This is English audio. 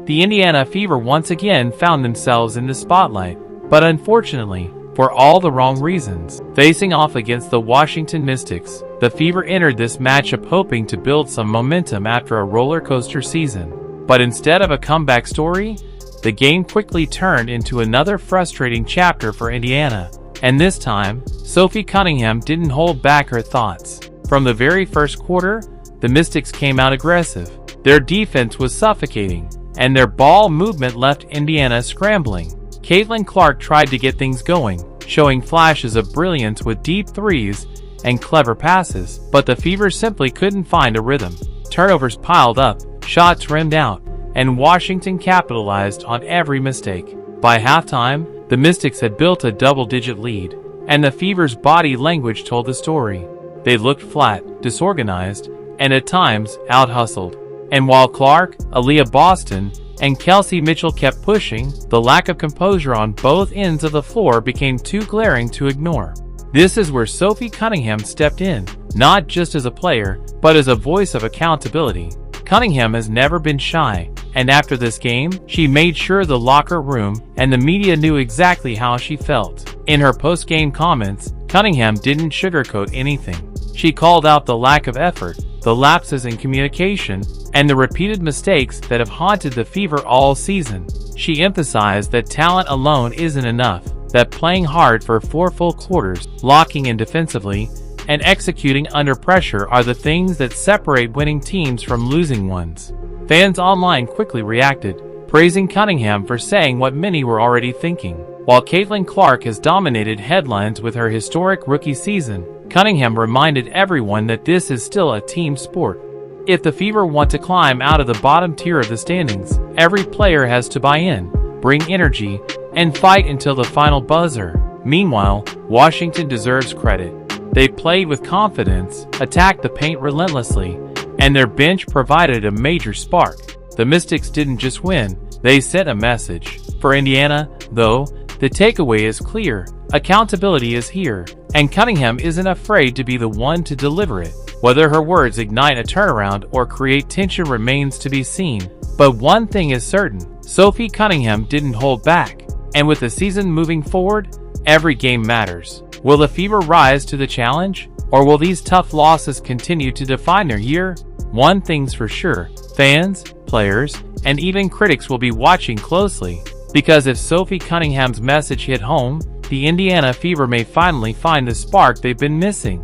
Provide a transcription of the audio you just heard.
the Indiana Fever once again found themselves in the spotlight, but unfortunately, for all the wrong reasons. Facing off against the Washington Mystics, the Fever entered this matchup hoping to build some momentum after a roller coaster season. But instead of a comeback story, the game quickly turned into another frustrating chapter for Indiana. And this time, Sophie Cunningham didn't hold back her thoughts. From the very first quarter, the Mystics came out aggressive. Their defense was suffocating, and their ball movement left Indiana scrambling. Caitlin Clark tried to get things going, showing flashes of brilliance with deep threes and clever passes, but the Fever simply couldn't find a rhythm. Turnovers piled up, shots rimmed out, and Washington capitalized on every mistake. By halftime, the Mystics had built a double-digit lead, and the Fever's body language told the story. They looked flat, disorganized, and at times out-hustled. And while Clark, Aaliyah Boston, and Kelsey Mitchell kept pushing, the lack of composure on both ends of the floor became too glaring to ignore. This is where Sophie Cunningham stepped in, not just as a player, but as a voice of accountability. Cunningham has never been shy, and after this game, she made sure the locker room and the media knew exactly how she felt. In her post-game comments, Cunningham didn't sugarcoat anything. She called out the lack of effort, the lapses in communication, and the repeated mistakes that have haunted the Fever all season. She emphasized that talent alone isn't enough, that playing hard for 4 full quarters, locking in defensively, and executing under pressure are the things that separate winning teams from losing ones. Fans online quickly reacted, praising Cunningham for saying what many were already thinking. While Caitlin Clark has dominated headlines with her historic rookie season, Cunningham reminded everyone that this is still a team sport. If the Fever want to climb out of the bottom tier of the standings, every player has to buy in, bring energy, and fight until the final buzzer. Meanwhile, Washington deserves credit. They played with confidence, attacked the paint relentlessly, and their bench provided a major spark. The Mystics didn't just win, they sent a message. For Indiana, though, the takeaway is clear. Accountability is here, and Cunningham isn't afraid to be the one to deliver it. Whether her words ignite a turnaround or create tension remains to be seen. But one thing is certain, Sophie Cunningham didn't hold back. And with the season moving forward, every game matters. Will the Fever rise to the challenge? Or will these tough losses continue to define their year? One thing's for sure, fans, players, and even critics will be watching closely. Because if Sophie Cunningham's message hit home, the Indiana Fever may finally find the spark they've been missing.